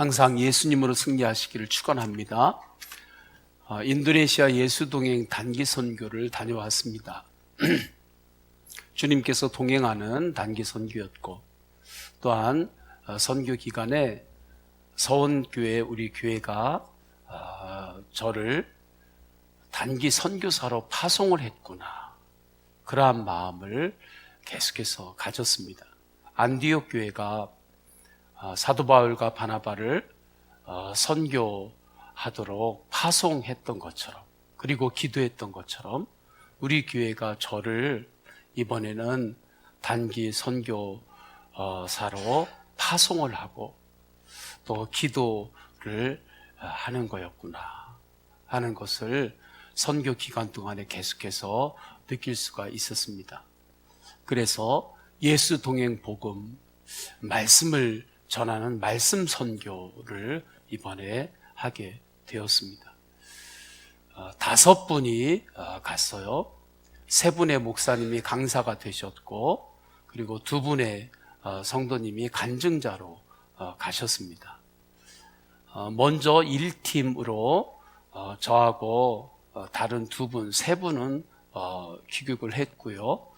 항상 예수님으로 승리하시기를 축원합니다. 인도네시아 예수동행 단기 선교를 다녀왔습니다. 주님께서 동행하는 단기 선교였고, 또한 선교 기간에 서원교회 우리 교회가 저를 단기 선교사로 파송을 했구나, 그러한 마음을 계속해서 가졌습니다. 안디옥 교회가 사도 바울과 바나바를 선교하도록 파송했던 것처럼, 그리고 기도했던 것처럼 우리 교회가 저를 이번에는 단기 선교사로 파송을 하고 또 기도를 하는 거였구나 하는 것을 선교 기간 동안에 계속해서 느낄 수가 있었습니다. 그래서 예수 동행 복음, 말씀을 전하는 말씀 선교를 이번에 하게 되었습니다. 5분이 갔어요. 3분의 목사님이 강사가 되셨고, 그리고 2분의 성도님이 간증자로 가셨습니다. 먼저 1팀으로 저하고 다른 2분, 3분은 귀국을 했고요.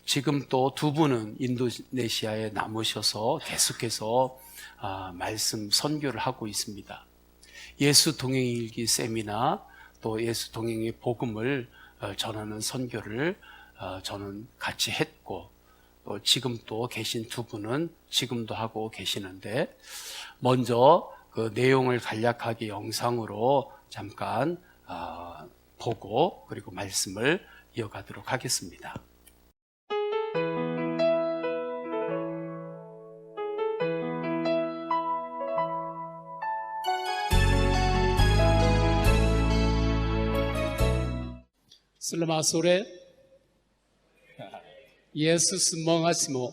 지금 또 2분은 인도네시아에 남으셔서 계속해서 말씀 선교를 하고 있습니다. 예수 동행일기 세미나, 또 예수 동행의 복음을 전하는 선교를 저는 같이 했고, 또 지금 또 계신 2분은 지금도 하고 계시는데, 먼저 그 내용을 간략하게 영상으로 잠깐 보고, 그리고 말씀을 이어가도록 하겠습니다. Selamat sore. Yesus mengasihimu.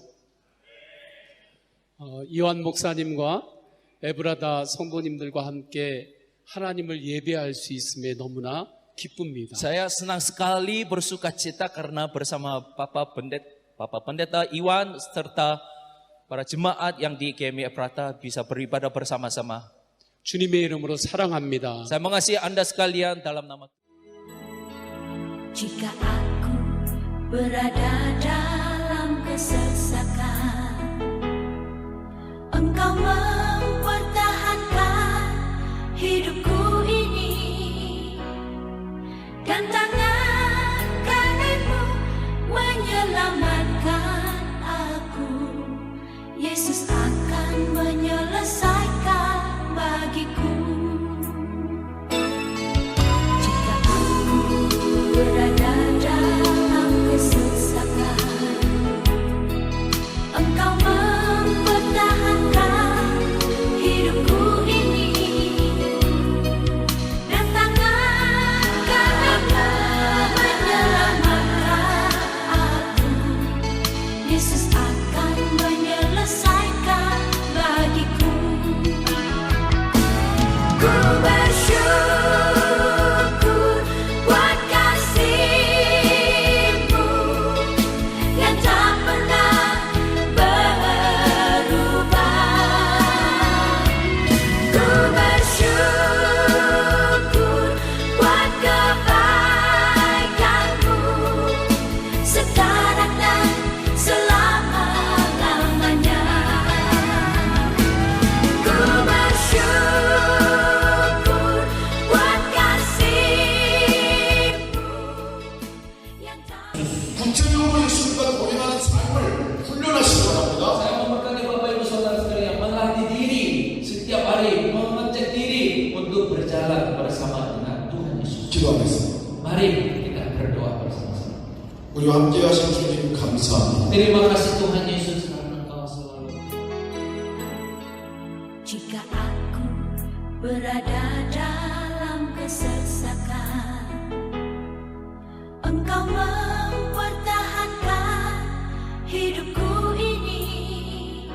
이완 목사님과 에브라다 성도님들과 함께 하나님을 예배할 수 있음에 너무나 기쁩니다. Saya senang sekali bersukacita karena bersama Bapak Pendeta Iwan serta para jemaat yang di GMI Ebrata bisa beribadah bersama-sama. 주님의 이름으로 사랑합니다. Saya mengasihi Anda sekalian dalam nama. Jika aku berada dalam kesesakan, Engkau mempertahankan hidupku ini, dan tangan kananmu menyelamatkan aku. Yesus akan menyelesaikan bagiku. Jika aku berada dalam kesesakan, Engkau mempertahankan hidupku ini, dan tangan kananmu menyelamatkan aku. Yesus akan menyelesaikan bagiku. Ku bersyukur buat kasih-Mu yang tak pernah berubah. Ku bersyukur buat kebaikan-Mu sekarang dan selama-lamanya. Ku bersyukur buat kasih-Mu yang tak. 구체적으로 예수님과 동행하는 삶을 훈련하시기 바랍니다. Saya memberkati Bapak Ibu Saudara-saudari yang melatih diri setiap hari, mengecek diri untuk berjalan bersama dengan Tuhan Yesus. 기도하겠습니다. Mari kita berdoa bersama-sama. 우리와 함께 하신 주님 감사합니다. Terima kasih Tuhan Yesus karena Engkau selalu. Jika aku berada dalam kesesakan, Engkau mempertahankan hidupku ini,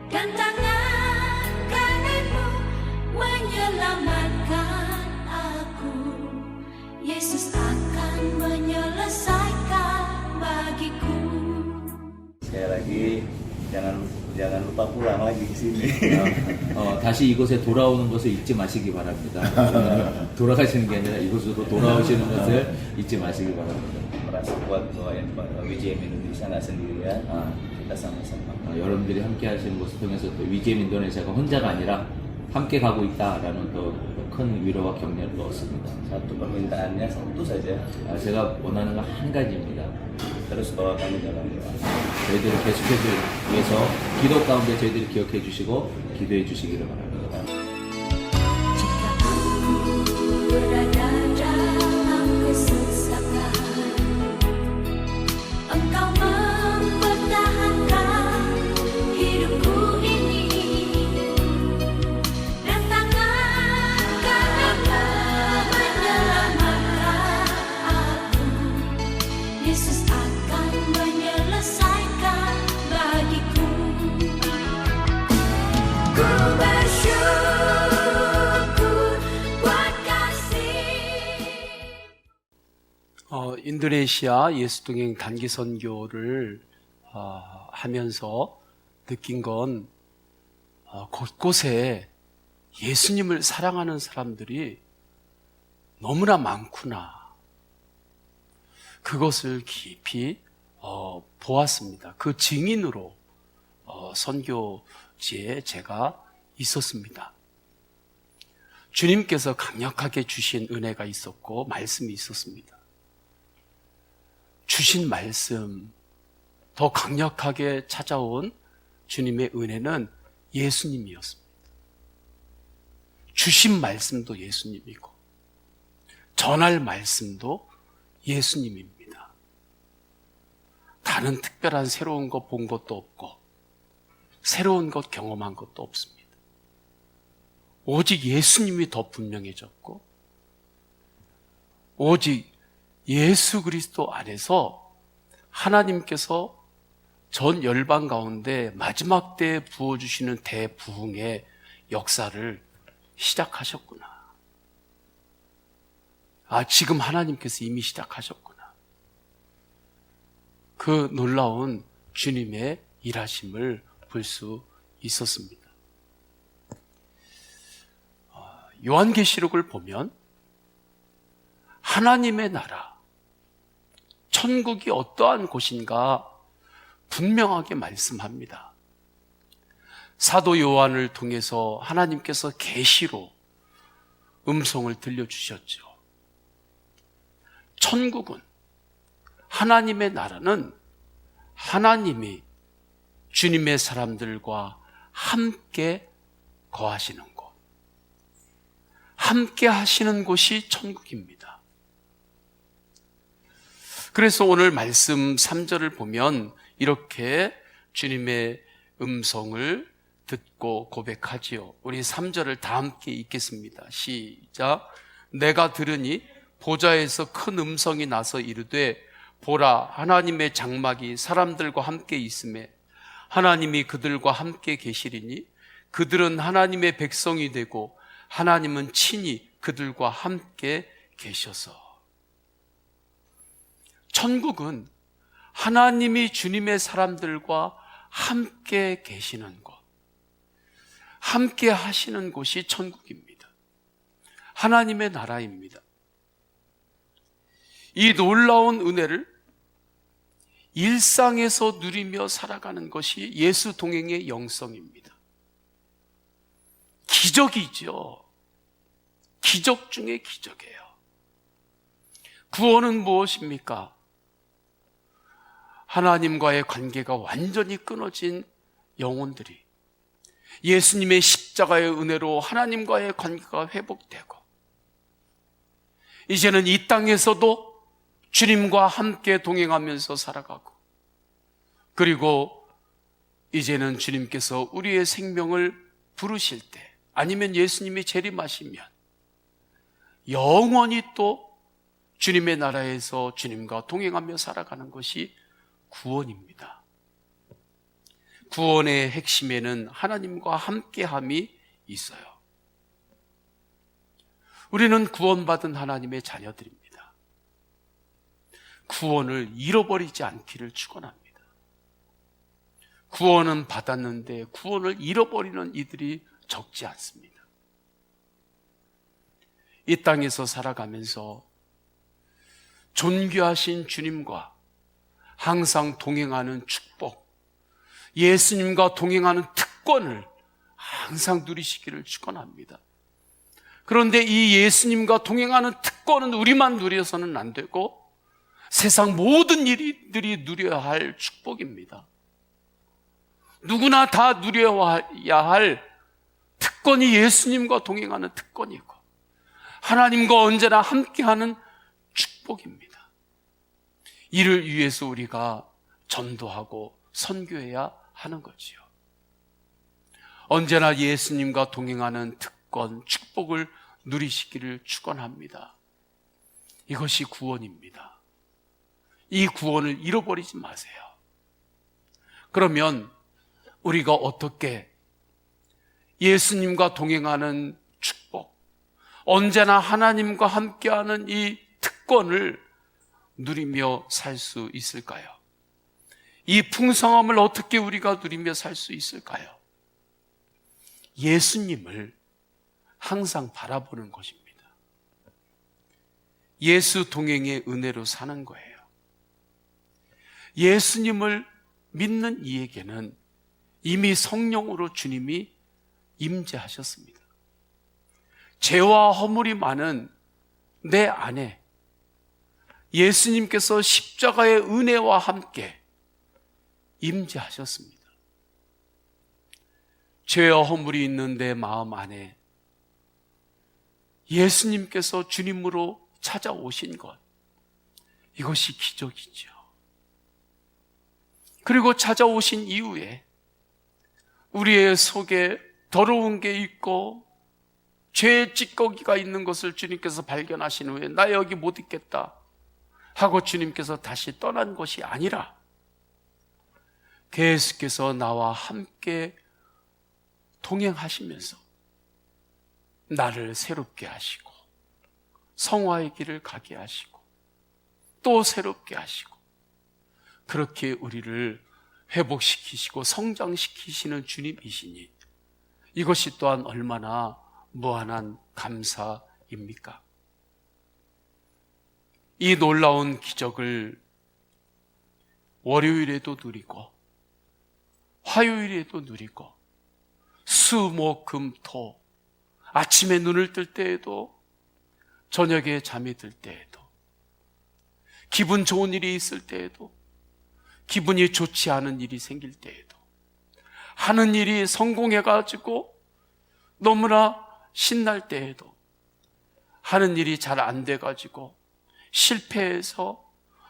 dan tangan kananmu menyelamatkan aku. Yesus akan menyelesaikan bagiku. Sekali lagi, jangan Jangan lupa pulang lagi ke sini. 다시 이곳에 돌아오는 것을 잊지 마시기 바랍니다. 돌아가시는 게 아니라 이곳으로 돌아오시는 것을 잊지 마시기 바랍니다. Merasa kuat bahwa yang WJM Indonesia nggak sendirian. Kita sama-sama. 여러분들이 함께 하시는 것을 통해서 또 위잼 인도네시아가 혼자가 아니라 함께 가고 있다라는 또 큰 위로와 격려를 얻습니다. Satu permintaannya satu saja. 제가 원하는 건 한 가지입니다. Terus bawa kami dalam doa. 저희들을 계속해서 위해서 기도 가운데 저희들이 기억해 주시고 기도해 주시기를 바랍니다. Jika aku berada dalam kesesakan, Engkau mempertahankan hidupku ini, dan tangan kananmu menyelamatkan aku. Yesus akan menyelesaikan bagiku. Ku bersyukur buat kasih. 인도네시아 예수동행 단기 선교를 하면서 느낀 건 곳곳에 예수님을 사랑하는 사람들이 너무나 많구나. 그것을 깊이 보았습니다. 그 증인으로 선교지에 제가 있었습니다. 주님께서 강력하게 주신 은혜가 있었고 말씀이 있었습니다. 주신 말씀, 더 강력하게 찾아온 주님의 은혜는 예수님이었습니다. 주신 말씀도 예수님이고 전할 말씀도 예수님입니다. 다른 특별한 새로운 것 본 것도 없고 새로운 것 경험한 것도 없습니다. 오직 예수님이 더 분명해졌고 오직 예수 그리스도 안에서 하나님께서 전 열방 가운데 마지막 때에 부어주시는 대부흥의 역사를 시작하셨구나. 지금 하나님께서 이미 시작하셨구나. 그 놀라운 주님의 일하심을 볼 수 있었습니다. 요한계시록을 보면 하나님의 나라, 천국이 어떠한 곳인가 분명하게 말씀합니다. 사도 요한을 통해서 하나님께서 계시로 음성을 들려주셨죠. 천국은, 하나님의 나라는 하나님이 주님의 사람들과 함께 거하시는 곳, 함께 하시는 곳이 천국입니다. 그래서 오늘 말씀 3절을 보면 이렇게 주님의 음성을 듣고 고백하지요. 우리 3절을 다 함께 읽겠습니다. 시작. 내가 들으니 보좌에서 큰 음성이 나서 이르되 보라, 하나님의 장막이 사람들과 함께 있음에 하나님이 그들과 함께 계시리니 그들은 하나님의 백성이 되고 하나님은 친히 그들과 함께 계셔서. 천국은 하나님이 주님의 사람들과 함께 계시는 곳, 함께 하시는 곳이 천국입니다. 하나님의 나라입니다. 이 놀라운 은혜를 일상에서 누리며 살아가는 것이 예수 동행의 영성입니다. 기적이죠. 기적 중에 기적이에요. 구원은 무엇입니까? 하나님과의 관계가 완전히 끊어진 영혼들이 예수님의 십자가의 은혜로 하나님과의 관계가 회복되고 이제는 이 땅에서도 주님과 함께 동행하면서 살아가고 그리고 이제는 주님께서 우리의 생명을 부르실 때 아니면 예수님이 재림하시면 영원히 또 주님의 나라에서 주님과 동행하며 살아가는 것이 구원입니다. 구원의 핵심에는 하나님과 함께함이 있어요. 우리는 구원받은 하나님의 자녀들입니다. 구원을 잃어버리지 않기를 축원합니다. 구원은 받았는데 구원을 잃어버리는 이들이 적지 않습니다. 이 땅에서 살아가면서 존귀하신 주님과 항상 동행하는 축복, 예수님과 동행하는 특권을 항상 누리시기를 축원합니다. 그런데 이 예수님과 동행하는 특권은 우리만 누려서는 안 되고 세상 모든 이들이 누려야 할 축복입니다. 누구나 다 누려야 할 특권이 예수님과 동행하는 특권이고 하나님과 언제나 함께하는 축복입니다. 이를 위해서 우리가 전도하고 선교해야 하는 거지요. 언제나 예수님과 동행하는 특권, 축복을 누리시기를 축원합니다. 이것이 구원입니다. 이 구원을 잃어버리지 마세요. 그러면 우리가 어떻게 예수님과 동행하는 축복, 언제나 하나님과 함께하는 이 특권을 누리며 살 수 있을까요? 이 풍성함을 어떻게 우리가 누리며 살 수 있을까요? 예수님을 항상 바라보는 것입니다. 예수 동행의 은혜로 사는 거예요. 예수님을 믿는 이에게는 이미 성령으로 주님이 임재하셨습니다. 죄와 허물이 많은 내 안에 예수님께서 십자가의 은혜와 함께 임재하셨습니다. 죄와 허물이 있는 내 마음 안에 예수님께서 주님으로 찾아오신 것, 이것이 기적이죠. 그리고 찾아오신 이후에 우리의 속에 더러운 게 있고 죄의 찌꺼기가 있는 것을 주님께서 발견하신 후에 나 여기 못 있겠다 하고 주님께서 다시 떠난 것이 아니라 계속해서 나와 함께 동행하시면서 나를 새롭게 하시고 성화의 길을 가게 하시고 또 새롭게 하시고 그렇게 우리를 회복시키시고 성장시키시는 주님이시니 이것이 또한 얼마나 무한한 감사입니까? 이 놀라운 기적을 월요일에도 누리고 화요일에도 누리고 수, 목, 금, 토 아침에 눈을 뜰 때에도 저녁에 잠이 들 때에도 기분 좋은 일이 있을 때에도 기분이 좋지 않은 일이 생길 때에도 하는 일이 성공해가지고 너무나 신날 때에도 하는 일이 잘 안 돼가지고 실패해서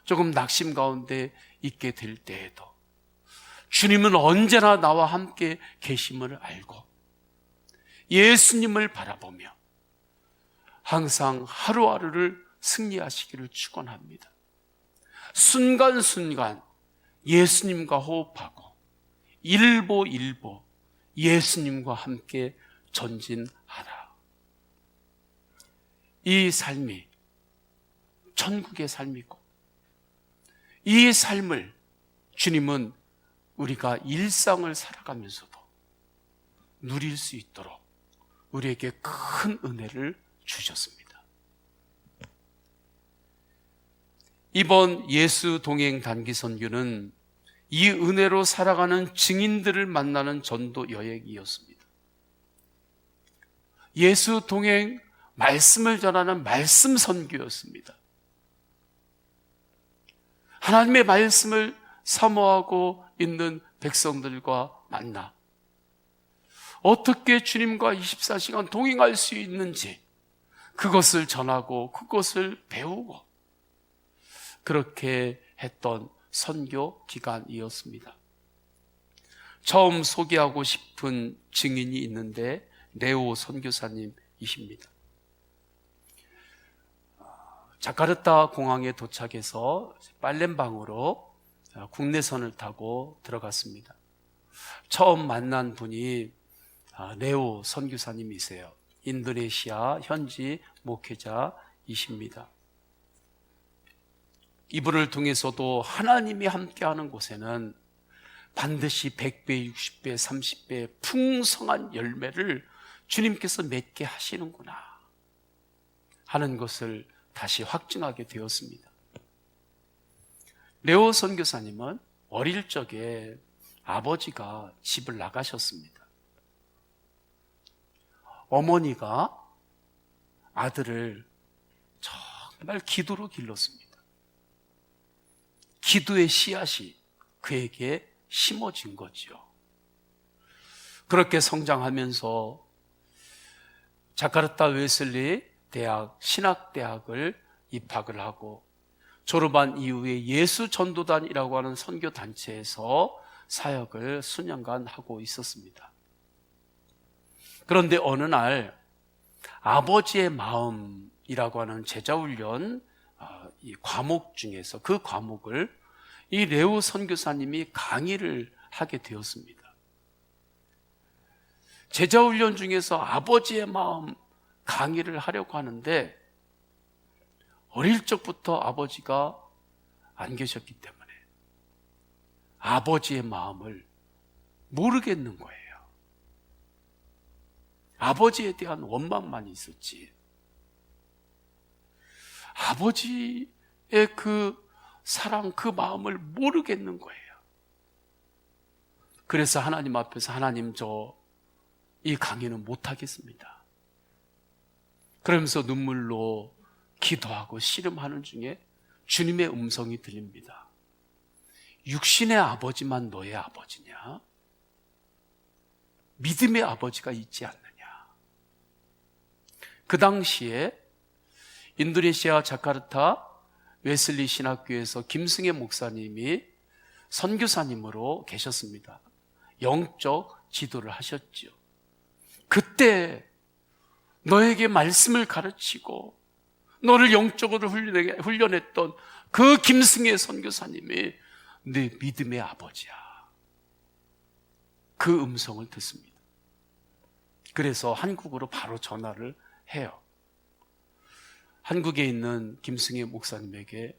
조금 낙심 가운데 있게 될 때에도 주님은 언제나 나와 함께 계심을 알고 예수님을 바라보며 항상 하루하루를 승리하시기를 축원합니다. 순간순간 예수님과 호흡하고 일보일보 예수님과 함께 전진하라. 이 삶이 천국의 삶이고 이 삶을 주님은 우리가 일상을 살아가면서도 누릴 수 있도록 우리에게 큰 은혜를 주셨습니다. 이번 예수 동행 단기 선교는 이 은혜로 살아가는 증인들을 만나는 전도 여행이었습니다. 예수 동행 말씀을 전하는 말씀 선교였습니다. 하나님의 말씀을 사모하고 있는 백성들과 만나 어떻게 주님과 24시간 동행할 수 있는지 그것을 전하고 그것을 배우고 그렇게 했던 선교 기간이었습니다. 처음 소개하고 싶은 증인이 있는데 네오 선교사님이십니다. 자카르타 공항에 도착해서 팔렘방으로 국내선을 타고 들어갔습니다. 처음 만난 분이 네오 선교사님이세요. 인도네시아 현지 목회자이십니다. 이분을 통해서도 하나님이 함께하는 곳에는 반드시 100배, 60배, 30배 풍성한 열매를 주님께서 맺게 하시는구나 하는 것을 다시 확증하게 되었습니다. 레오 선교사님은 어릴 적에 아버지가 집을 나가셨습니다. 어머니가 아들을 정말 기도로 길렀습니다. 기도의 씨앗이 그에게 심어진 거죠. 그렇게 성장하면서 자카르타 웨슬리 대학, 신학대학을 입학을 하고 졸업한 이후에 예수전도단이라고 하는 선교단체에서 사역을 수년간 하고 있었습니다. 그런데 어느 날 아버지의 마음이라고 하는 제자훈련 이 과목 중에서 그 과목을 이 레오 선교사님이 강의를 하게 되었습니다. 제자훈련 중에서 아버지의 마음 강의를 하려고 하는데 어릴 적부터 아버지가 안 계셨기 때문에 아버지의 마음을 모르겠는 거예요. 아버지에 대한 원망만 있었지 아버지의 그 사랑, 그 마음을 모르겠는 거예요. 그래서 하나님 앞에서 하나님 저 이 강의는 못하겠습니다. 그러면서 눈물로 기도하고 씨름하는 중에 주님의 음성이 들립니다. 육신의 아버지만 너의 아버지냐? 믿음의 아버지가 있지 않느냐? 그 당시에 인도네시아 자카르타 웨슬리 신학교에서 김승혜 목사님이 선교사님으로 계셨습니다. 영적 지도를 하셨죠. 그때 너에게 말씀을 가르치고 너를 영적으로 훈련했던 그 김승혜 선교사님이 네 믿음의 아버지야. 그 음성을 듣습니다. 그래서 한국으로 바로 전화를 해요. 한국에 있는 김승혜 목사님에게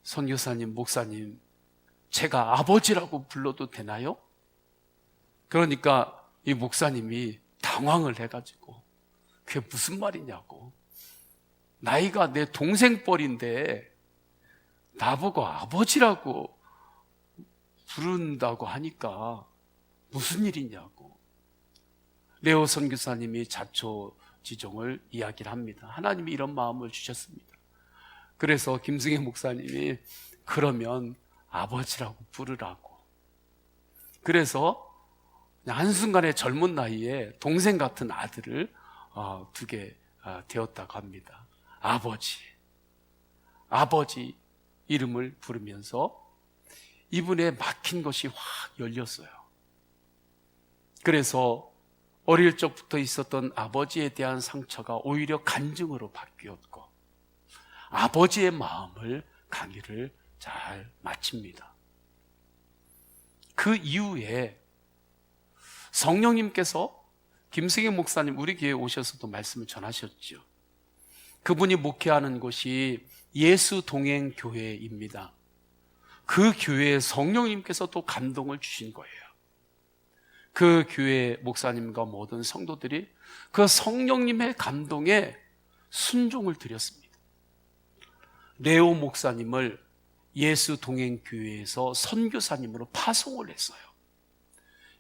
선교사님, 목사님, 제가 아버지라고 불러도 되나요? 그러니까 이 목사님이 당황을 해가지고 그게 무슨 말이냐고. 나이가 내 동생 뻘인데 나보고 아버지라고 부른다고 하니까 무슨 일이냐고. 레오 선교사님이 자초지종을 이야기를 합니다. 하나님이 이런 마음을 주셨습니다. 그래서 김승혜 목사님이 그러면 아버지라고 부르라고. 그래서 한순간에 젊은 나이에 동생 같은 아들을 두게 되었다고 합니다. 아버지 이름을 부르면서 이분의 막힌 것이 확 열렸어요. 그래서 어릴 적부터 있었던 아버지에 대한 상처가 오히려 간증으로 바뀌었고 아버지의 마음을 강의를 잘 마칩니다. 그 이후에 성령님께서 김승희 목사님 우리 교회에 오셔서도 말씀을 전하셨죠. 그분이 목회하는 곳이 예수 동행 교회입니다. 그 교회에 성령님께서 또 감동을 주신 거예요. 그 교회 목사님과 모든 성도들이 그 성령님의 감동에 순종을 드렸습니다. 레오 목사님을 예수 동행 교회에서 선교사님으로 파송을 했어요.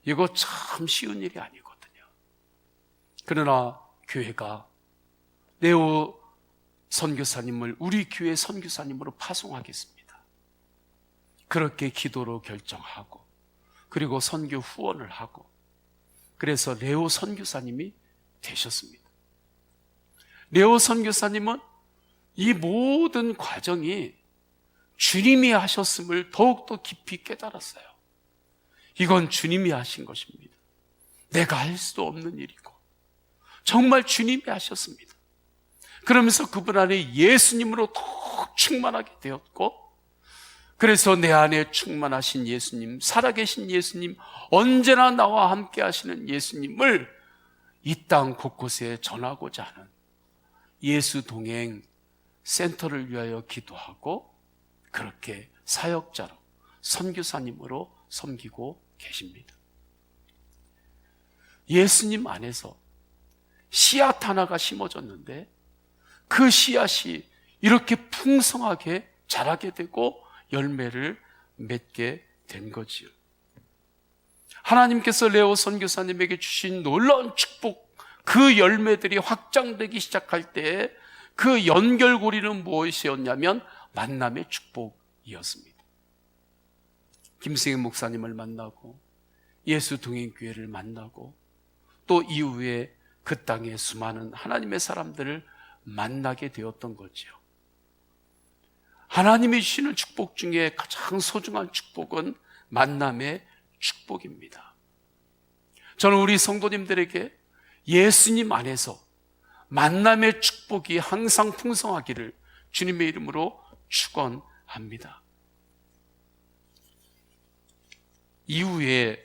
이거 참 쉬운 일이 아니거든요. 그러나 교회가 레오 선교사님을 우리 교회 선교사님으로 파송하겠습니다. 그렇게 기도로 결정하고 그리고 선교 후원을 하고 그래서 레오 선교사님이 되셨습니다. 레오 선교사님은 이 모든 과정이 주님이 하셨음을 더욱더 깊이 깨달았어요. 이건 주님이 하신 것입니다. 내가 할 수도 없는 일이고 정말 주님이 하셨습니다. 그러면서 그분 안에 예수님으로 더욱 충만하게 되었고 그래서 내 안에 충만하신 예수님, 살아계신 예수님, 언제나 나와 함께 하시는 예수님을 이 땅 곳곳에 전하고자 하는 예수 동행 센터를 위하여 기도하고 그렇게 사역자로 선교사님으로 섬기고 계십니다. 예수님 안에서 씨앗 하나가 심어졌는데 그 씨앗이 이렇게 풍성하게 자라게 되고 열매를 맺게 된 거지요. 하나님께서 레오 선교사님에게 주신 놀라운 축복, 그 열매들이 확장되기 시작할 때 그 연결고리는 무엇이었냐면 만남의 축복이었습니다. 김승현 목사님을 만나고 예수 동행교회를 만나고 또 이후에 그 땅에 수많은 하나님의 사람들을 만나게 되었던 거죠. 하나님이 주시는 축복 중에 가장 소중한 축복은 만남의 축복입니다. 저는 우리 성도님들에게 예수님 안에서 만남의 축복이 항상 풍성하기를 주님의 이름으로 축원합니다. 이후에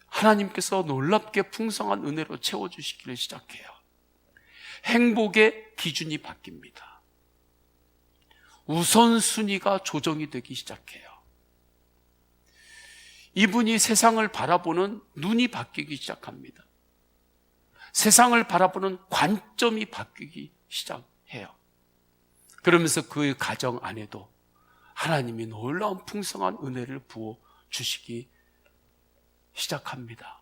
하나님께서 놀랍게 풍성한 은혜로 채워주시기를 시작해요. 행복의 기준이 바뀝니다. 우선순위가 조정이 되기 시작해요. 이분이 세상을 바라보는 눈이 바뀌기 시작합니다. 세상을 바라보는 관점이 바뀌기 시작해요. 그러면서 그 가정 안에도 하나님이 놀라운 풍성한 은혜를 부어 주시기 시작합니다.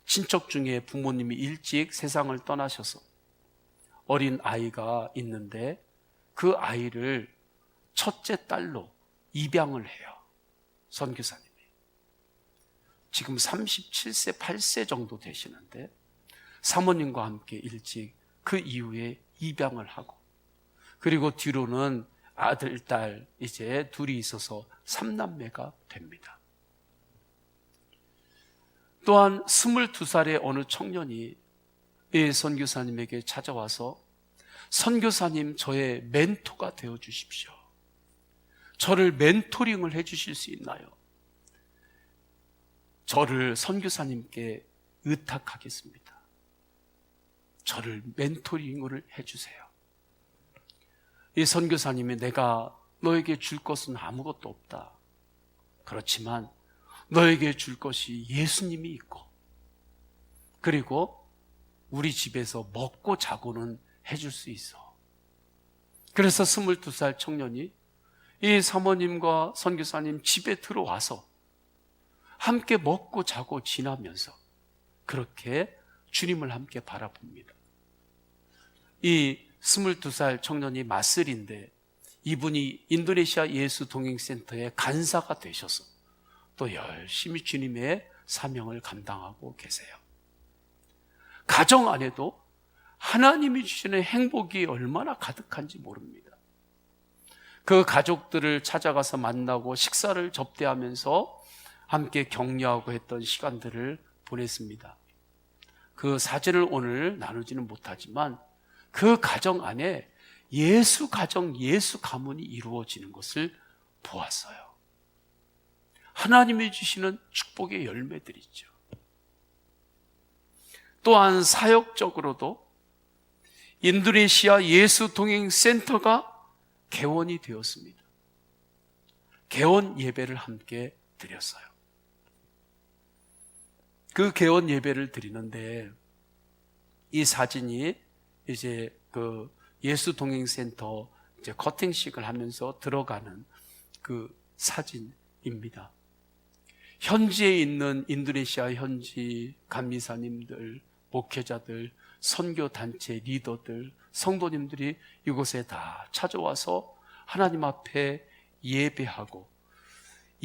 친척 중에 부모님이 일찍 세상을 떠나셔서 어린 아이가 있는데 그 아이를 첫째 딸로 입양을 해요. 선교사님이. 지금 37세, 8세 정도 되시는데 사모님과 함께 일찍 그 이후에 입양을 하고 그리고 뒤로는 아들, 딸 이제 둘이 있어서 3남매가 됩니다. 또한 22살의 어느 청년이 이 선교사님에게 찾아와서 선교사님 저의 멘토가 되어 주십시오. 저를 멘토링을 해 주실 수 있나요? 저를 선교사님께 의탁하겠습니다. 저를 멘토링을 해 주세요. 이 선교사님이 내가 너에게 줄 것은 아무것도 없다. 그렇지만 너에게 줄 것이 예수님이 있고 그리고 우리 집에서 먹고 자고는 해줄 수 있어. 그래서 22살 청년이 이 사모님과 선교사님 집에 들어와서 함께 먹고 자고 지나면서 그렇게 주님을 함께 바라봅니다. 이 22살 청년이 마슬인데 이분이 인도네시아 예수 동행센터의 간사가 되셔서 또 열심히 주님의 사명을 감당하고 계세요. 가정 안에도 하나님이 주시는 행복이 얼마나 가득한지 모릅니다. 그 가족들을 찾아가서 만나고 식사를 접대하면서 함께 격려하고 했던 시간들을 보냈습니다. 그 사진을 오늘 나누지는 못하지만 그 가정 안에 예수 가정, 예수 가문이 이루어지는 것을 보았어요. 하나님이 주시는 축복의 열매들이죠. 또한 사역적으로도 인도네시아 예수 동행 센터가 개원이 되었습니다. 개원 예배를 함께 드렸어요. 그 개원 예배를 드리는데 이 사진이 이제 그 예수 동행 센터 이제 커팅식을 하면서 들어가는 그 사진입니다. 현지에 있는 인도네시아 현지 감리사님들, 목회자들, 선교단체 리더들, 성도님들이 이곳에 다 찾아와서 하나님 앞에 예배하고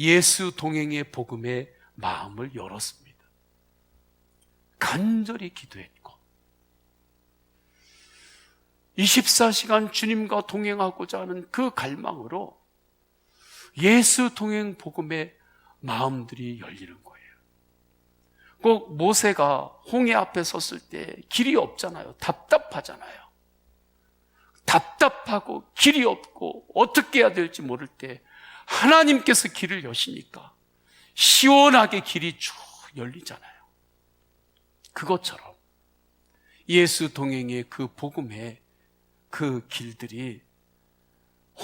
예수 동행의 복음에 마음을 열었습니다. 간절히 기도했고 24시간 주님과 동행하고자 하는 그 갈망으로 예수 동행 복음에 마음들이 열리는 거예요. 꼭 모세가 홍해 앞에 섰을 때 길이 없잖아요. 답답하잖아요. 답답하고 길이 없고 어떻게 해야 될지 모를 때 하나님께서 길을 여시니까 시원하게 길이 쭉 열리잖아요. 그것처럼 예수 동행의 그 복음의 그 길들이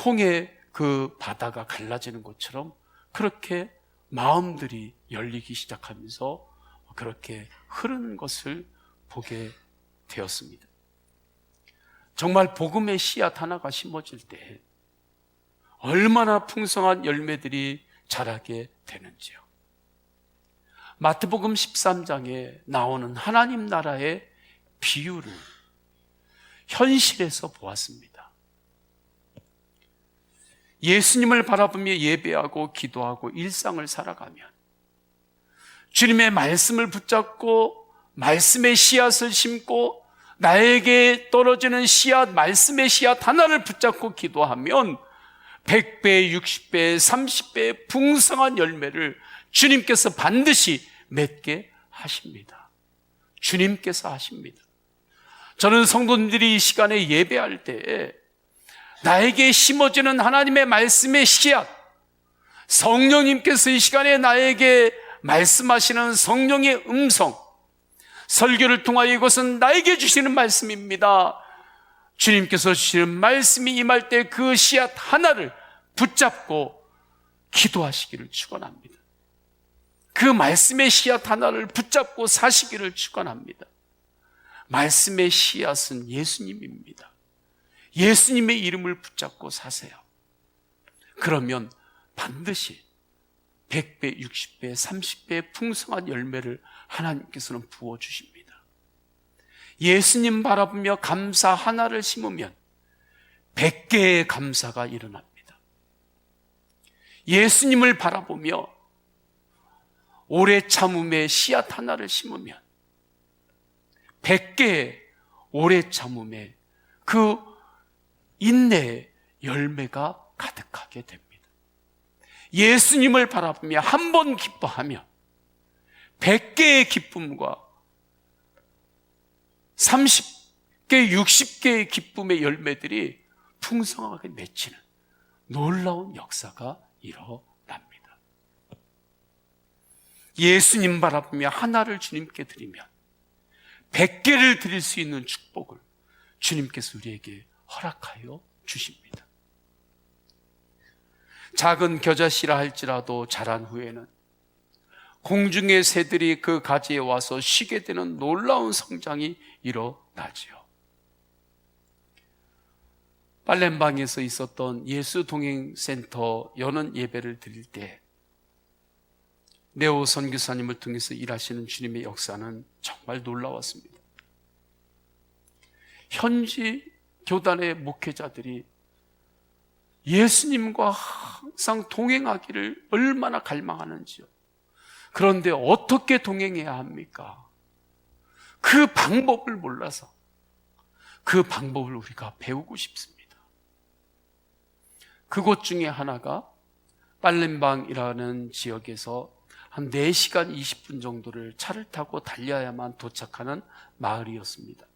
홍해 그 바다가 갈라지는 것처럼 그렇게 마음들이 열리기 시작하면서 그렇게 흐르는 것을 보게 되었습니다. 정말 복음의 씨앗 하나가 심어질 때 얼마나 풍성한 열매들이 자라게 되는지요. 마태복음 13장에 나오는 하나님 나라의 비유를 현실에서 보았습니다. 예수님을 바라보며 예배하고 기도하고 일상을 살아가면 주님의 말씀을 붙잡고 말씀의 씨앗을 심고 나에게 떨어지는 씨앗, 말씀의 씨앗 하나를 붙잡고 기도하면 100배, 60배, 30배 풍성한 열매를 주님께서 반드시 맺게 하십니다. 주님께서 하십니다. 저는 성도님들이 이 시간에 예배할 때 나에게 심어지는 하나님의 말씀의 씨앗, 성령님께서 이 시간에 나에게 말씀하시는 성령의 음성, 설교를 통하여 이것은 나에게 주시는 말씀입니다. 주님께서 주시는 말씀이 임할 때 그 씨앗 하나를 붙잡고 기도하시기를 축원합니다. 그 말씀의 씨앗 하나를 붙잡고 사시기를 축원합니다. 말씀의 씨앗은 예수님입니다. 예수님의 이름을 붙잡고 사세요. 그러면 반드시 100배, 60배, 30배의 풍성한 열매를 하나님께서는 부어주십니다. 예수님 바라보며 감사 하나를 심으면 100개의 감사가 일어납니다. 예수님을 바라보며 오래 참음의 씨앗 하나를 심으면 100개의 오래 참음의 그 인내의 열매가 가득하게 됩니다. 예수님을 바라보며 한 번 기뻐하며 100개의 기쁨과 30개, 60개의 기쁨의 열매들이 풍성하게 맺히는 놀라운 역사가 일어납니다. 예수님 바라보며 하나를 주님께 드리면 100개를 드릴 수 있는 축복을 주님께서 우리에게 허락하여 주십니다. 작은 겨자씨라 할지라도 자란 후에는 공중의 새들이 그 가지에 와서 쉬게 되는 놀라운 성장이 일어나지요. 빨렘방에서 있었던 예수 동행센터 여는 예배를 드릴 때 네오 선교사님을 통해서 일하시는 주님의 역사는 정말 놀라웠습니다. 현지 교단의 목회자들이 예수님과 항상 동행하기를 얼마나 갈망하는지요. 그런데 어떻게 동행해야 합니까? 그 방법을 몰라서 그 방법을 우리가 배우고 싶습니다. 그곳 중에 하나가 빨렘방이라는 지역에서 한 4시간 20분 정도를 차를 타고 달려야만 도착하는 마을이었습니다.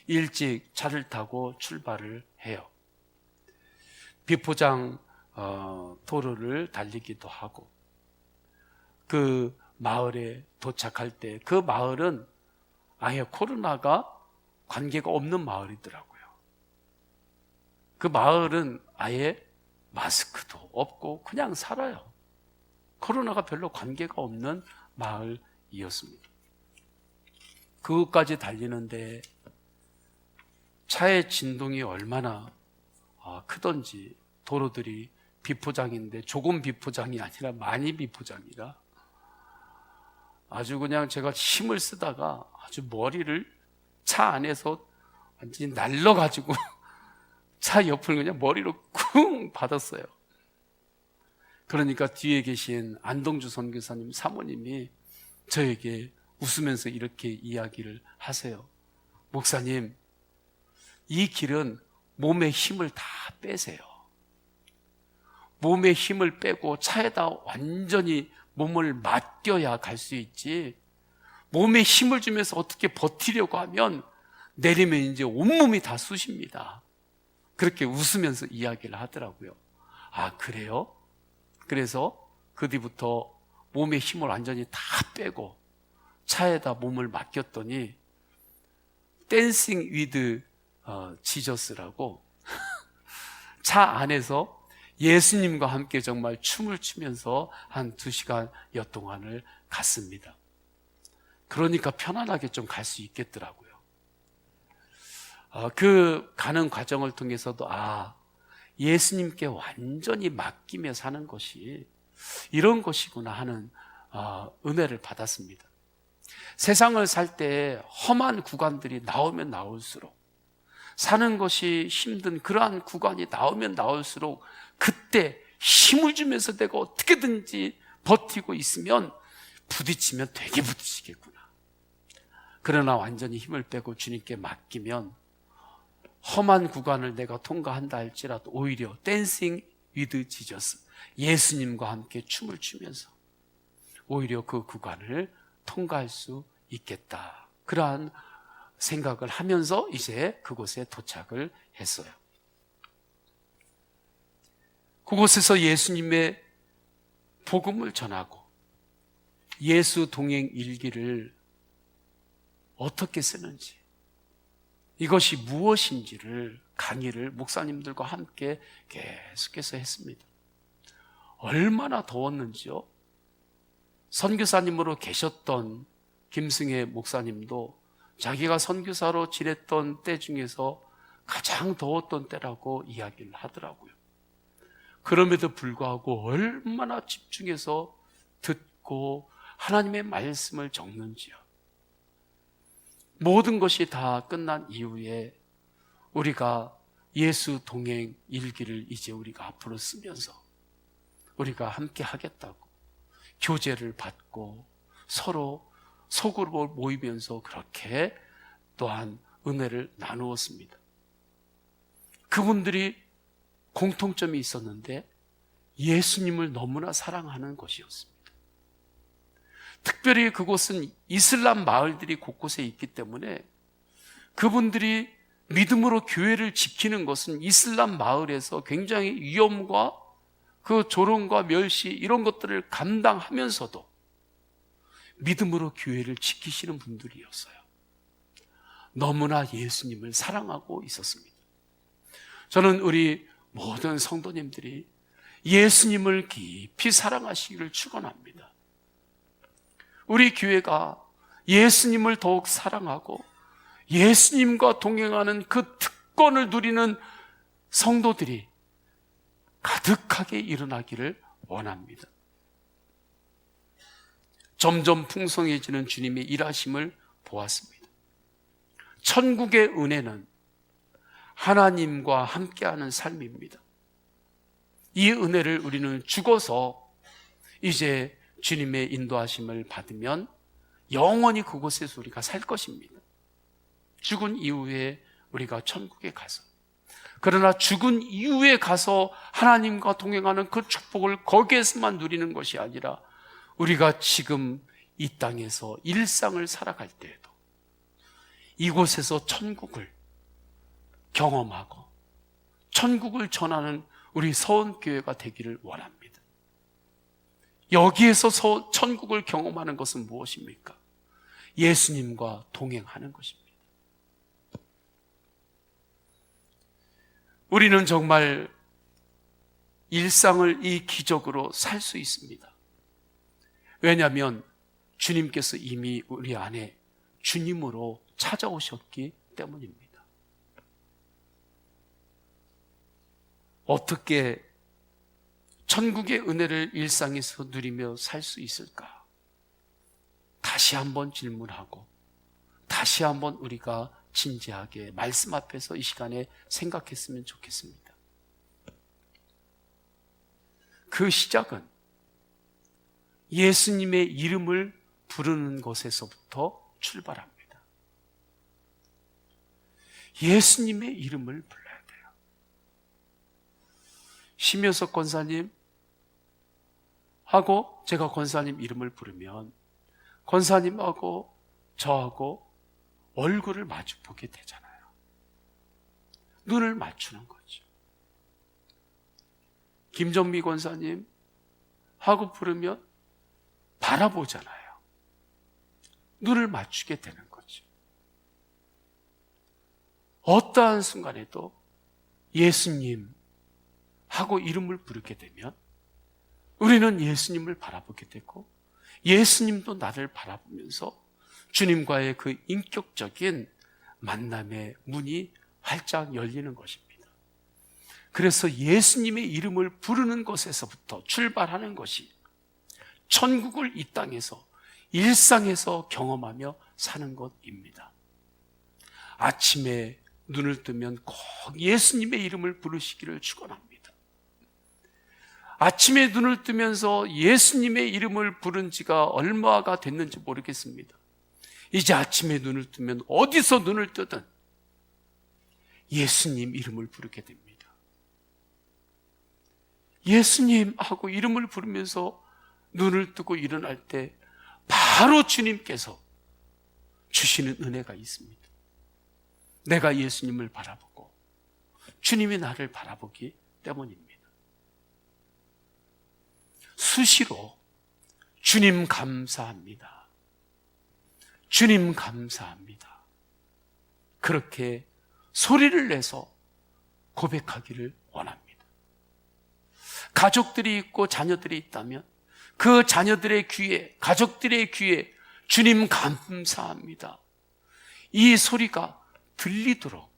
일찍 차를 타고 출발을 해요. 비포장 도로를 달리기도 하고 그 마을에 도착할 때 그 마을은 아예 코로나가 관계가 없는 마을이더라고요. 그 마을은 아예 마스크도 없고 그냥 살아요. 코로나가 별로 관계가 없는 마을이었습니다. 그것까지 달리는데 차의 진동이 얼마나 크던지 도로들이 비포장인데 조금 비포장이 아니라 많이 비포장이라 아주 그냥 제가 힘을 쓰다가 아주 머리를 차 안에서 완전히 날려가지고 차 옆을 그냥 머리로 쿵 받았어요. 그러니까 뒤에 계신 안동주 선교사님 사모님이 저에게 웃으면서 이렇게 이야기를 하세요. 목사님, 이 길은 몸의 힘을 다 빼세요. 몸의 힘을 빼고 차에다 완전히 몸을 맡겨야 갈 수 있지. 몸에 힘을 주면서 어떻게 버티려고 하면 내리면 이제 온몸이 다 쑤십니다. 그렇게 웃으면서 이야기를 하더라고요. 아, 그래요? 그래서 그 뒤부터 몸의 힘을 완전히 다 빼고 차에다 몸을 맡겼더니 댄싱 위드 지저스라고 차 안에서 예수님과 함께 정말 춤을 추면서 한 2시간여 동안을 갔습니다. 그러니까 편안하게 좀 갈 수 있겠더라고요. 그 가는 과정을 통해서도 예수님께 완전히 맡기며 사는 것이 이런 것이구나 하는 은혜를 받았습니다. 세상을 살 때 험한 구간들이 나오면 나올수록, 사는 것이 힘든 그러한 구간이 나오면 나올수록 그때 힘을 주면서 내가 어떻게든지 버티고 있으면 부딪히면 되게 부딪히겠구나. 그러나 완전히 힘을 빼고 주님께 맡기면 험한 구간을 내가 통과한다 할지라도 오히려 댄싱 위드 지저스, 예수님과 함께 춤을 추면서 오히려 그 구간을 통과할 수 있겠다. 그러한 생각을 하면서 이제 그곳에 도착을 했어요. 그곳에서 예수님의 복음을 전하고 예수 동행 일기를 어떻게 쓰는지, 이것이 무엇인지를 강의를 목사님들과 함께 계속해서 했습니다. 얼마나 더웠는지요. 선교사님으로 계셨던 김승혜 목사님도 자기가 선교사로 지냈던 때 중에서 가장 더웠던 때라고 이야기를 하더라고요. 그럼에도 불구하고 얼마나 집중해서 듣고 하나님의 말씀을 적는지요. 모든 것이 다 끝난 이후에 우리가 예수 동행 일기를 이제 우리가 앞으로 쓰면서 우리가 함께 하겠다고 교제를 받고 서로 속으로 모이면서 그렇게 또한 은혜를 나누었습니다. 그분들이 공통점이 있었는데 예수님을 너무나 사랑하는 것이었습니다. 특별히 그곳은 이슬람 마을들이 곳곳에 있기 때문에 그분들이 믿음으로 교회를 지키는 것은 이슬람 마을에서 굉장히 위험과 그 조롱과 멸시 이런 것들을 감당하면서도 믿음으로 교회를 지키시는 분들이었어요. 너무나 예수님을 사랑하고 있었습니다. 저는 우리 모든 성도님들이 예수님을 깊이 사랑하시기를 축원합니다. 우리 교회가 예수님을 더욱 사랑하고 예수님과 동행하는 그 특권을 누리는 성도들이 가득하게 일어나기를 원합니다. 점점 풍성해지는 주님의 일하심을 보았습니다. 천국의 은혜는 하나님과 함께하는 삶입니다. 이 은혜를 우리는 죽어서 이제 주님의 인도하심을 받으면 영원히 그곳에서 우리가 살 것입니다. 죽은 이후에 우리가 천국에 가서, 그러나 죽은 이후에 가서 하나님과 동행하는 그 축복을 거기에서만 누리는 것이 아니라 우리가 지금 이 땅에서 일상을 살아갈 때에도 이곳에서 천국을 경험하고 천국을 전하는 우리 서원교회가 되기를 원합니다. 여기에서 천국을 경험하는 것은 무엇입니까? 예수님과 동행하는 것입니다. 우리는 정말 일상을 이 기적으로 살 수 있습니다. 왜냐하면 주님께서 이미 우리 안에 주님으로 찾아오셨기 때문입니다. 어떻게 천국의 은혜를 일상에서 누리며 살 수 있을까? 다시 한번 질문하고 다시 한번 우리가 진지하게 말씀 앞에서 이 시간에 생각했으면 좋겠습니다. 그 시작은 예수님의 이름을 부르는 것에서부터 출발합니다. 예수님의 이름을 불러야 돼요. 심효석 권사님 하고 제가 권사님 이름을 부르면 권사님하고 저하고 얼굴을 마주 보게 되잖아요. 눈을 맞추는 거죠. 김정미 권사님 하고 부르면 바라보잖아요. 눈을 맞추게 되는 거죠. 어떠한 순간에도 예수님 하고 이름을 부르게 되면 우리는 예수님을 바라보게 되고 예수님도 나를 바라보면서 주님과의 그 인격적인 만남의 문이 활짝 열리는 것입니다. 그래서 예수님의 이름을 부르는 것에서부터 출발하는 것이 천국을 이 땅에서 일상에서 경험하며 사는 것입니다. 아침에 눈을 뜨면 꼭 예수님의 이름을 부르시기를 축원합니다. 아침에 눈을 뜨면서 예수님의 이름을 부른 지가 얼마가 됐는지 모르겠습니다. 이제 아침에 눈을 뜨면 어디서 눈을 뜨든 예수님 이름을 부르게 됩니다. 예수님 하고 이름을 부르면서 눈을 뜨고 일어날 때 바로 주님께서 주시는 은혜가 있습니다. 내가 예수님을 바라보고 주님이 나를 바라보기 때문입니다. 수시로 주님 감사합니다. 주님 감사합니다. 그렇게 소리를 내서 고백하기를 원합니다. 가족들이 있고 자녀들이 있다면 그 자녀들의 귀에, 가족들의 귀에 주님 감사합니다. 이 소리가 들리도록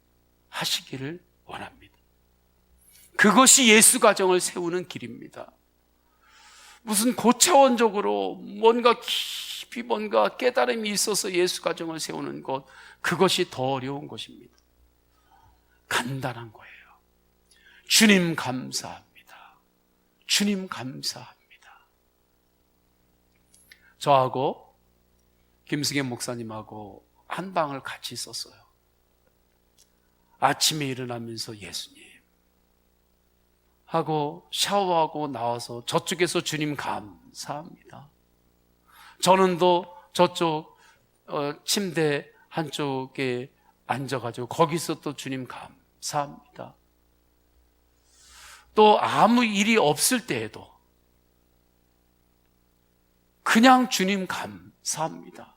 하시기를 원합니다. 그것이 예수 가정을 세우는 길입니다. 무슨 고차원적으로 뭔가 깊이 뭔가 깨달음이 있어서 예수 가정을 세우는 것, 그것이 더 어려운 것입니다. 간단한 거예요. 주님 감사합니다. 주님 감사합니다. 저하고 김승현 목사님하고 한 방을 같이 썼어요. 아침에 일어나면서 예수님 하고 샤워하고 나와서 저쪽에서 주님 감사합니다. 저는 또 저쪽 침대 한쪽에 앉아가지고 거기서 또 주님 감사합니다. 또 아무 일이 없을 때에도 그냥 주님 감사합니다.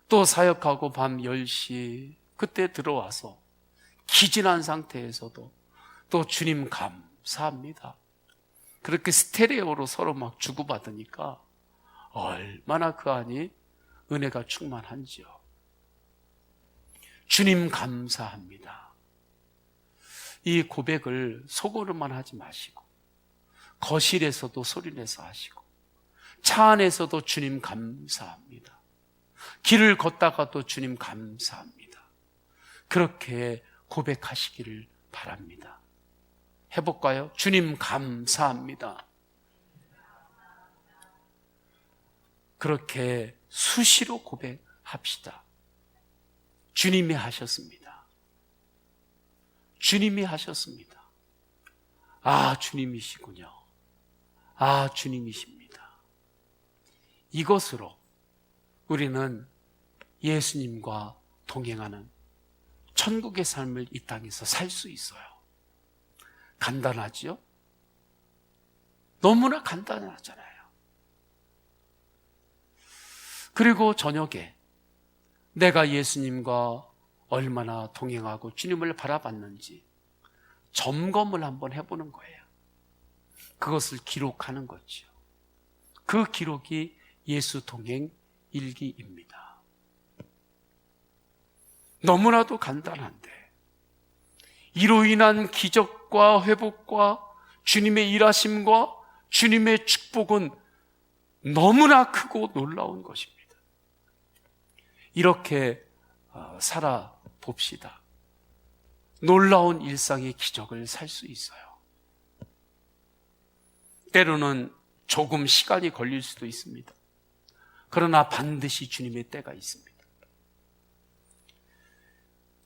또 사역하고 밤 10시 그때 들어와서 기진한 상태에서도 또 주님 감사합니다. 그렇게 스테레오로 서로 막 주고받으니까 얼마나 그 안이 은혜가 충만한지요. 주님 감사합니다. 이 고백을 속으로만 하지 마시고 거실에서도 소리내서 하시고 차 안에서도 주님 감사합니다. 길을 걷다가도 주님 감사합니다. 그렇게 고백하시기를 바랍니다. 해볼까요? 주님 감사합니다. 그렇게 수시로 고백합시다. 주님이 하셨습니다. 주님이 하셨습니다. 아, 주님이시군요. 아, 주님이십니다. 이것으로 우리는 예수님과 동행하는 천국의 삶을 이 땅에서 살 수 있어요. 간단하지요? 너무나 간단하잖아요. 그리고 저녁에 내가 예수님과 얼마나 동행하고 주님을 바라봤는지 점검을 한번 해보는 거예요. 그것을 기록하는 거죠. 그 기록이 예수 동행 일기입니다. 너무나도 간단한데 이로 인한 기적과 회복과 주님의 일하심과 주님의 축복은 너무나 크고 놀라운 것입니다. 이렇게 살아봅시다. 놀라운 일상의 기적을 살 수 있어요. 때로는 조금 시간이 걸릴 수도 있습니다. 그러나 반드시 주님의 때가 있습니다.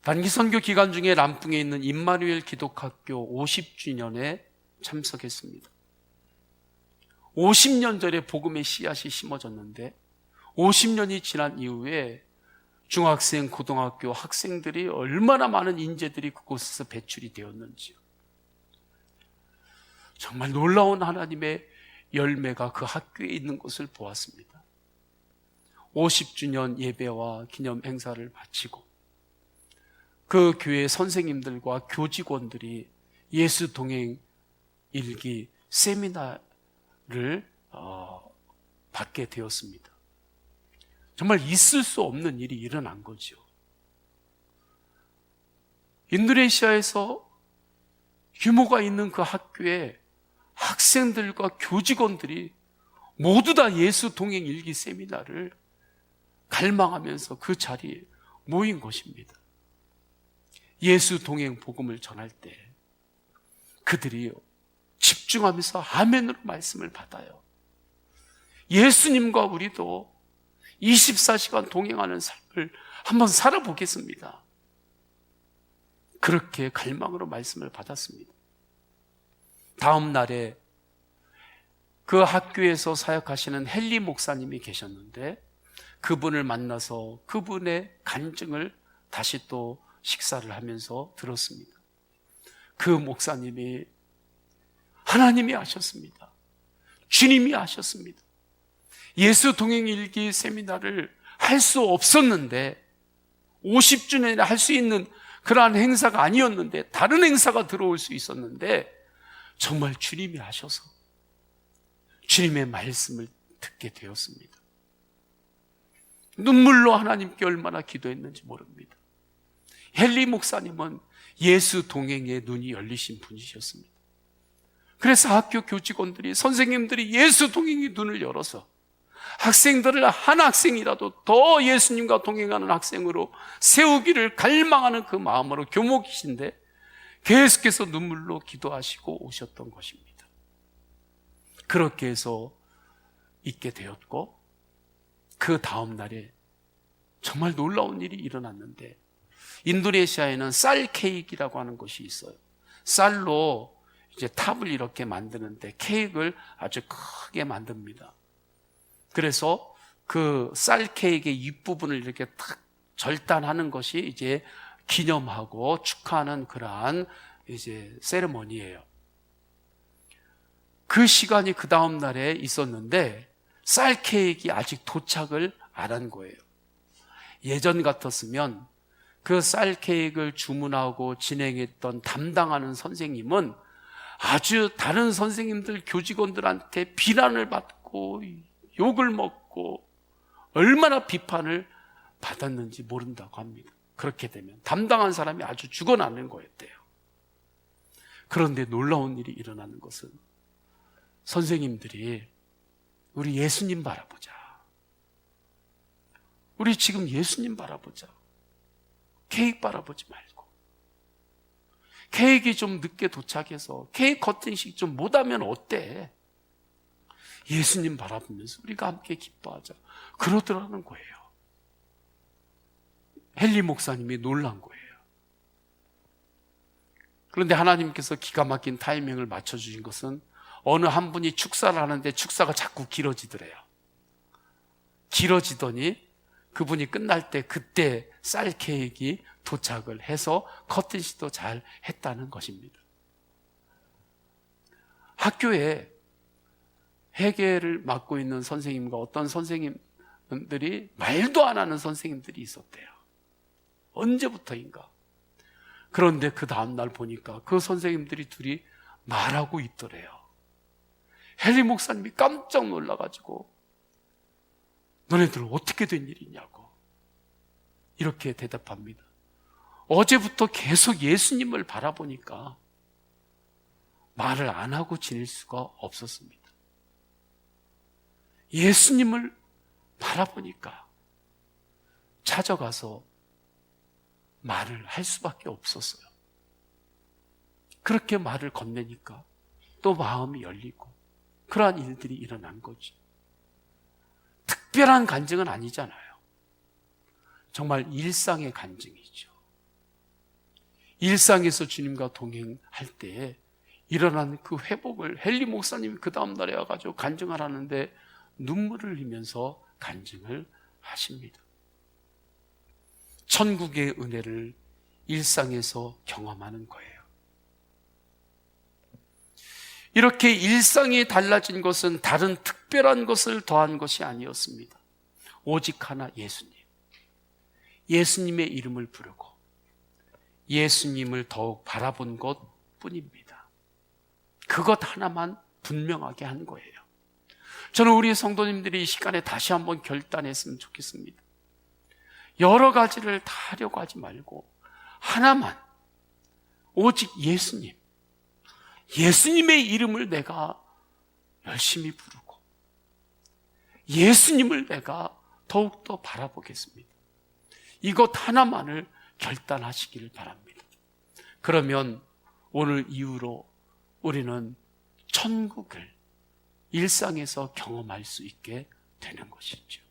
단기 선교 기간 중에 람풍에 있는 임마누엘 기독학교 50주년에 참석했습니다. 50년 전에 복음의 씨앗이 심어졌는데 50년이 지난 이후에 중학생, 고등학교 학생들이 얼마나 많은 인재들이 그곳에서 배출이 되었는지요. 정말 놀라운 하나님의 열매가 그 학교에 있는 것을 보았습니다. 50주년 예배와 기념 행사를 마치고 그 교회 선생님들과 교직원들이 예수 동행 일기 세미나를 받게 되었습니다. 정말 있을 수 없는 일이 일어난 거죠. 인도네시아에서 규모가 있는 그 학교에 학생들과 교직원들이 모두 다 예수 동행 일기 세미나를 갈망하면서 그 자리에 모인 것입니다. 예수 동행 복음을 전할 때 그들이 집중하면서 아멘으로 말씀을 받아요. 예수님과 우리도 24시간 동행하는 삶을 한번 살아보겠습니다. 그렇게 갈망으로 말씀을 받았습니다. 다음 날에 그 학교에서 사역하시는 헨리 목사님이 계셨는데 그분을 만나서 그분의 간증을 다시 또 식사를 하면서 들었습니다. 그 목사님이 하나님이 아셨습니다. 주님이 아셨습니다. 예수 동행 일기 세미나를 할 수 없었는데 50주년에 할 수 있는 그러한 행사가 아니었는데 다른 행사가 들어올 수 있었는데 정말 주님이 아셔서 주님의 말씀을 듣게 되었습니다. 눈물로 하나님께 얼마나 기도했는지 모릅니다. 헨리 목사님은 예수 동행의 눈이 열리신 분이셨습니다. 그래서 학교 교직원들이, 선생님들이 예수 동행의 눈을 열어서 학생들을 한 학생이라도 더 예수님과 동행하는 학생으로 세우기를 갈망하는 그 마음으로 교목이신데 계속해서 눈물로 기도하시고 오셨던 것입니다. 그렇게 해서 있게 되었고 그 다음 날에 정말 놀라운 일이 일어났는데 인도네시아에는 쌀 케이크라고 하는 것이 있어요. 쌀로 이제 탑을 이렇게 만드는데 케이크를 아주 크게 만듭니다. 그래서 그 쌀 케이크의 윗부분을 이렇게 탁 절단하는 것이 이제 기념하고 축하하는 그러한 이제 세레머니예요. 그 시간이 그 다음 날에 있었는데 쌀 케이크가 아직 도착을 안 한 거예요. 예전 같았으면 그 쌀 케이크를 주문하고 진행했던 담당하는 선생님은 아주 다른 선생님들, 교직원들한테 비난을 받고 욕을 먹고 얼마나 비판을 받았는지 모른다고 합니다. 그렇게 되면 담당한 사람이 아주 죽어나는 거였대요. 그런데 놀라운 일이 일어나는 것은 선생님들이 우리 예수님 바라보자. 우리 지금 예수님 바라보자. 케이크 바라보지 말고. 케이크가 좀 늦게 도착해서 케이크 커팅식 좀 못하면 어때? 예수님 바라보면서 우리가 함께 기뻐하자. 그러더라는 거예요. 헨리 목사님이 놀란 거예요. 그런데 하나님께서 기가 막힌 타이밍을 맞춰주신 것은 어느 한 분이 축사를 하는데 축사가 자꾸 길어지더래요. 길어지더니 그분이 끝날 때 그때 쌀 케이크가 도착을 해서 커팅식도 잘 했다는 것입니다. 학교에 회계를 맡고 있는 선생님과 어떤 선생님들이 말도 안 하는 선생님들이 있었대요. 언제부터인가. 그런데 그 다음날 보니까 그 선생님들이 둘이 말하고 있더래요. 헨리 목사님이 깜짝 놀라가지고 너네들 어떻게 된 일이냐고 이렇게 대답합니다. 어제부터 계속 예수님을 바라보니까 말을 안 하고 지낼 수가 없었습니다. 예수님을 바라보니까 찾아가서 말을 할 수밖에 없었어요. 그렇게 말을 건네니까 또 마음이 열리고 그러한 일들이 일어난 거죠. 특별한 간증은 아니잖아요. 정말 일상의 간증이죠. 일상에서 주님과 동행할 때 일어난 그 회복을 헨리 목사님이 그 다음 날에 와가지고 간증을 하는데 눈물을 흘리면서 간증을 하십니다. 천국의 은혜를 일상에서 경험하는 거예요. 이렇게 일상이 달라진 것은 다른 특별한 것을 더한 것이 아니었습니다. 오직 하나 예수님. 예수님의 이름을 부르고 예수님을 더욱 바라본 것 뿐입니다. 그것 하나만 분명하게 한 거예요. 저는 우리 성도님들이 이 시간에 다시 한번 결단했으면 좋겠습니다. 여러 가지를 다 하려고 하지 말고 하나만, 오직 예수님의 이름을 내가 열심히 부르고 예수님을 내가 더욱더 바라보겠습니다. 이것 하나만을 결단하시기를 바랍니다. 그러면 오늘 이후로 우리는 천국을 일상에서 경험할 수 있게 되는 것이죠.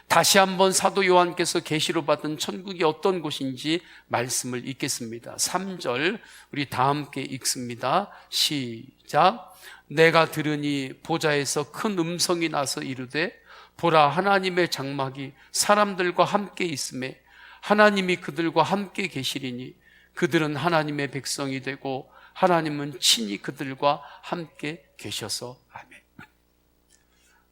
다시 한번 사도 요한께서 계시로 받은 천국이 어떤 곳인지 말씀을 읽겠습니다. 3절 우리 다 함께 읽습니다. 시작. 내가 들으니 보좌에서 큰 음성이 나서 이르되 보라, 하나님의 장막이 사람들과 함께 있음에 하나님이 그들과 함께 계시리니 그들은 하나님의 백성이 되고 하나님은 친히 그들과 함께 계셔서. 아멘.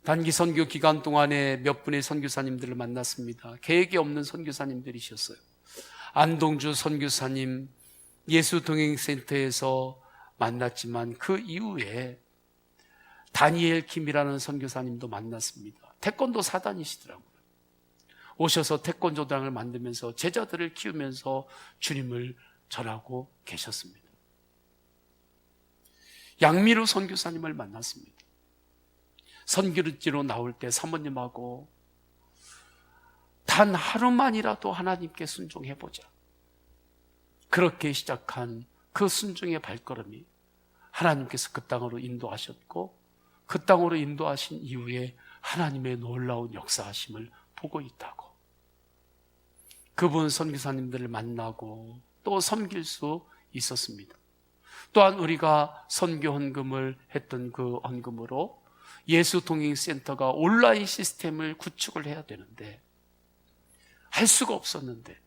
단기 선교 기간 동안에 몇 분의 선교사님들을 만났습니다. 계획이 없는 선교사님들이셨어요. 안동주 선교사님 예수동행센터에서 만났지만 그 이후에 다니엘 김이라는 선교사님도 만났습니다. 태권도 사단이시더라고요. 오셔서 태권도장을 만들면서 제자들을 키우면서 주님을 전하고 계셨습니다. 양미루 선교사님을 만났습니다. 선교지로 나올 때 사모님하고 단 하루만이라도 하나님께 순종해보자. 그렇게 시작한 그 순종의 발걸음이 하나님께서 그 땅으로 인도하셨고 그 땅으로 인도하신 이후에 하나님의 놀라운 역사하심을 보고 있다고. 그분 선교사님들을 만나고 또 섬길 수 있었습니다. 또한 우리가 선교 헌금을 했던 그 헌금으로 예수동행센터가 온라인 시스템을 구축을 해야 되는데 할 수가 없었는데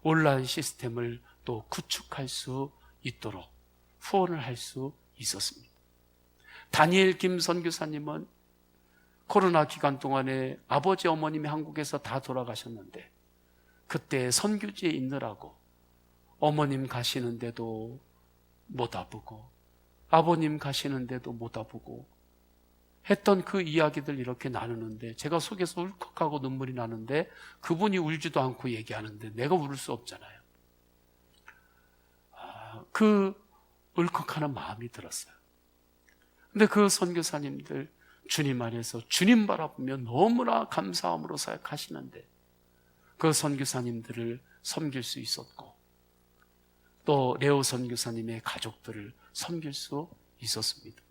온라인 시스템을 또 구축할 수 있도록 후원을 할 수 있었습니다. 다니엘 김 선교사님은 코로나 기간 동안에 아버지 어머님이 한국에서 다 돌아가셨는데 그때 선교지에 있느라고 어머님 가시는데도 못 와보고 아버님 가시는데도 못 와보고 했던 그 이야기들 이렇게 나누는데 제가 속에서 울컥하고 눈물이 나는데 그분이 울지도 않고 얘기하는데 내가 울을 수 없잖아요. 그 울컥하는 마음이 들었어요. 근데 그 선교사님들 주님 안에서 주님 바라보며 너무나 감사함으로 사역하시는데 그 선교사님들을 섬길 수 있었고 또 레오 선교사님의 가족들을 섬길 수 있었습니다.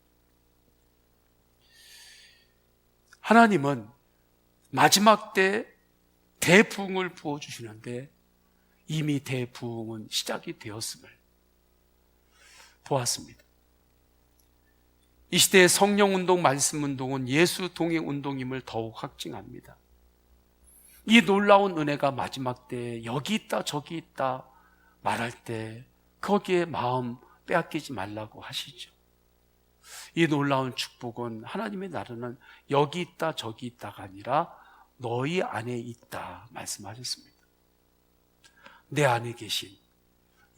하나님은 마지막 때 대부흥을 부어주시는데 이미 대부흥은 시작이 되었음을 보았습니다. 이 시대의 성령운동, 말씀운동은 예수동행운동임을 더욱 확증합니다. 이 놀라운 은혜가 마지막 때에 여기 있다 저기 있다 말할 때 거기에 마음 빼앗기지 말라고 하시죠. 이 놀라운 축복은 하나님의 나라는 여기 있다 저기 있다가 아니라 너희 안에 있다 말씀하셨습니다. 내 안에 계신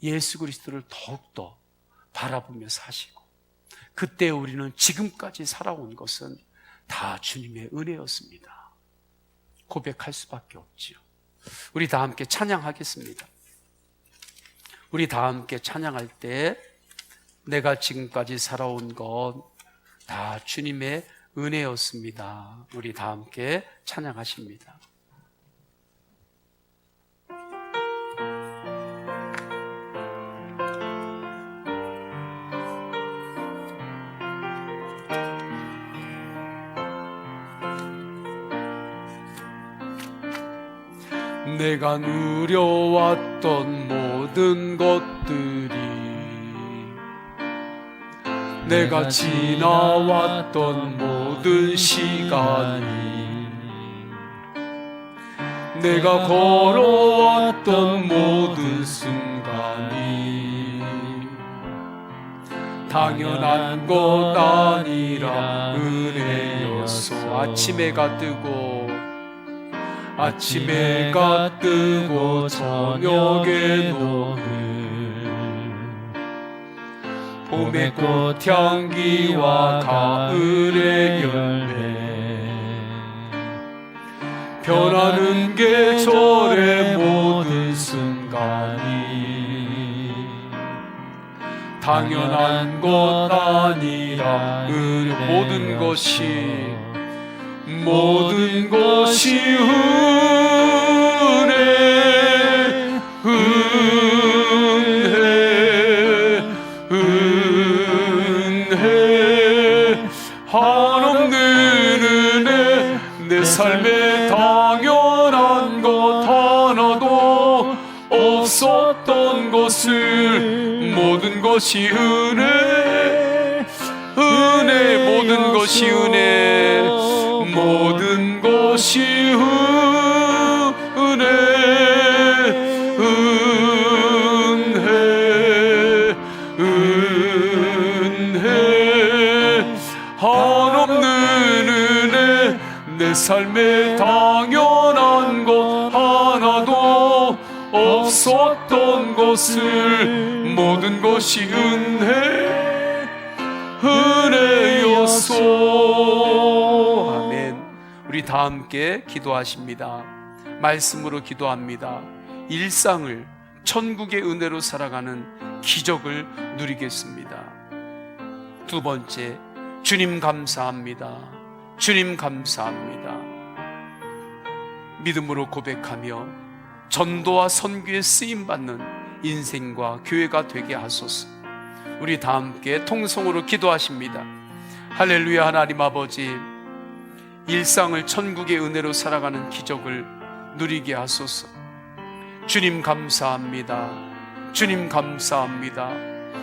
예수 그리스도를 더욱더 바라보며 사시고 그때 우리는 지금까지 살아온 것은 다 주님의 은혜였습니다. 고백할 수밖에 없지요. 우리 다 함께 찬양하겠습니다. 우리 다 함께 찬양할 때 내가 지금까지 살아온 것 다 주님의 은혜였습니다. 우리 다 함께 찬양하십니다. 내가 누려왔던 모든 것들이 내가 지나왔던 모든 시간이 내가 걸어왔던 모든 순간이 당연한 것 아니라 은혜였소. 아침 해가 뜨고 아침 해가 뜨고 저녁에 노을 봄의 꽃향기와 가을의 열매 변하는 계절의 모든 순간이 당연한 것 아니라 모든 것이 은혜 한없는 은혜 내 삶에 당연한 것 하나도 없었던 것을 모든 것이 은혜 모든 것이 은혜 모든 것이 은혜 한없는 은혜 내 삶에 당연한 것 하나도 없었던 것을 모든 것이 은혜였소. 아멘. 우리 다 함께 기도하십니다. 말씀으로 기도합니다. 일상을 천국의 은혜로 살아가는 기적을 누리겠습니다. 두 번째, 주님 감사합니다. 주님 감사합니다. 믿음으로 고백하며 전도와 선교에 쓰임받는 인생과 교회가 되게 하소서. 우리 다 함께 통성으로 기도하십니다. 할렐루야. 하나님 아버지, 일상을 천국의 은혜로 살아가는 기적을 누리게 하소서. 주님 감사합니다. 주님 감사합니다.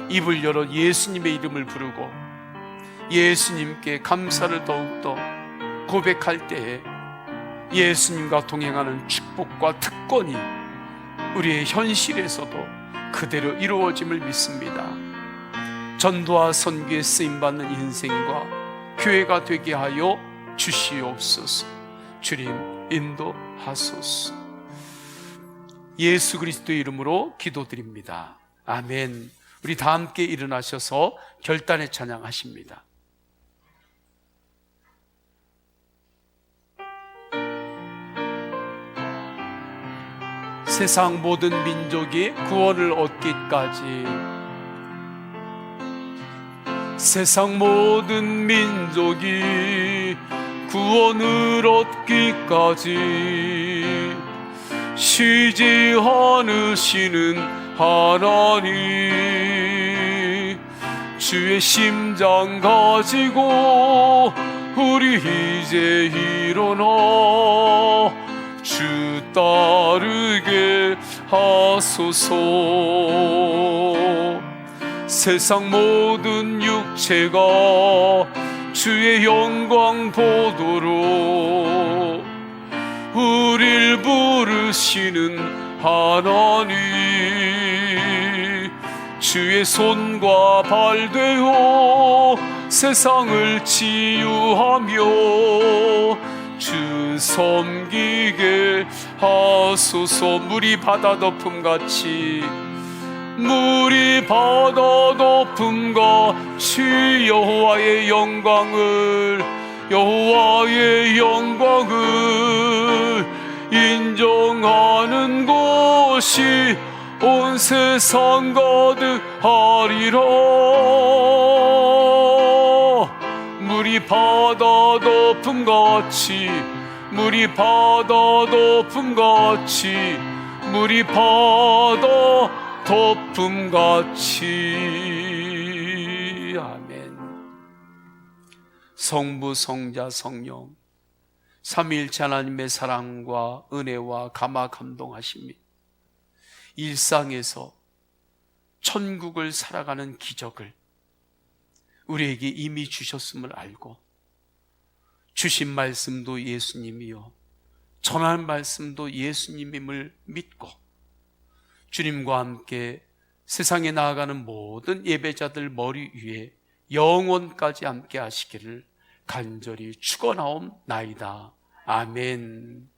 입을 열어 예수님의 이름을 부르고 예수님께 감사를 더욱더 고백할 때에 예수님과 동행하는 축복과 특권이 우리의 현실에서도 그대로 이루어짐을 믿습니다. 전도와 선교에 쓰임받는 인생과 교회가 되게 하여 주시옵소서. 주님 인도하소서. 예수 그리스도의 이름으로 기도드립니다. 아멘. 우리 다 함께 일어나셔서 결단의 찬양하십니다. 세상 모든 민족이 구원을 얻기까지, 세상 모든 민족이 구원을 얻기까지 쉬지 않으시는 하나님, 주의 심장 가지고 우리 이제 일어나 주 따르게 하소서. 세상 모든 육체가 주의 영광 보도록 우릴 부르시는 하나님, 주의 손과 발 되어 세상을 치유하며 주 섬기게 하소서. 물이 바다 덮음같이, 물이 바다 덮음같이 여호와의 영광을 인정하는 곳이 온 세상 가득하리라. 물이 바다 덮음같이, 물이 바다 덮음같이, 물이 바다 덮음같이. 아멘. 성부, 성자, 성령 삼위일체 하나님의 사랑과 은혜와 감화 감동하심이 일상에서 천국을 살아가는 기적을 우리에게 이미 주셨음을 알고, 주신 말씀도 예수님이요 전한 말씀도 예수님임을 믿고 주님과 함께 세상에 나아가는 모든 예배자들 머리 위에 영원까지 함께 하시기를 간절히 축원하옵나이다. 아멘.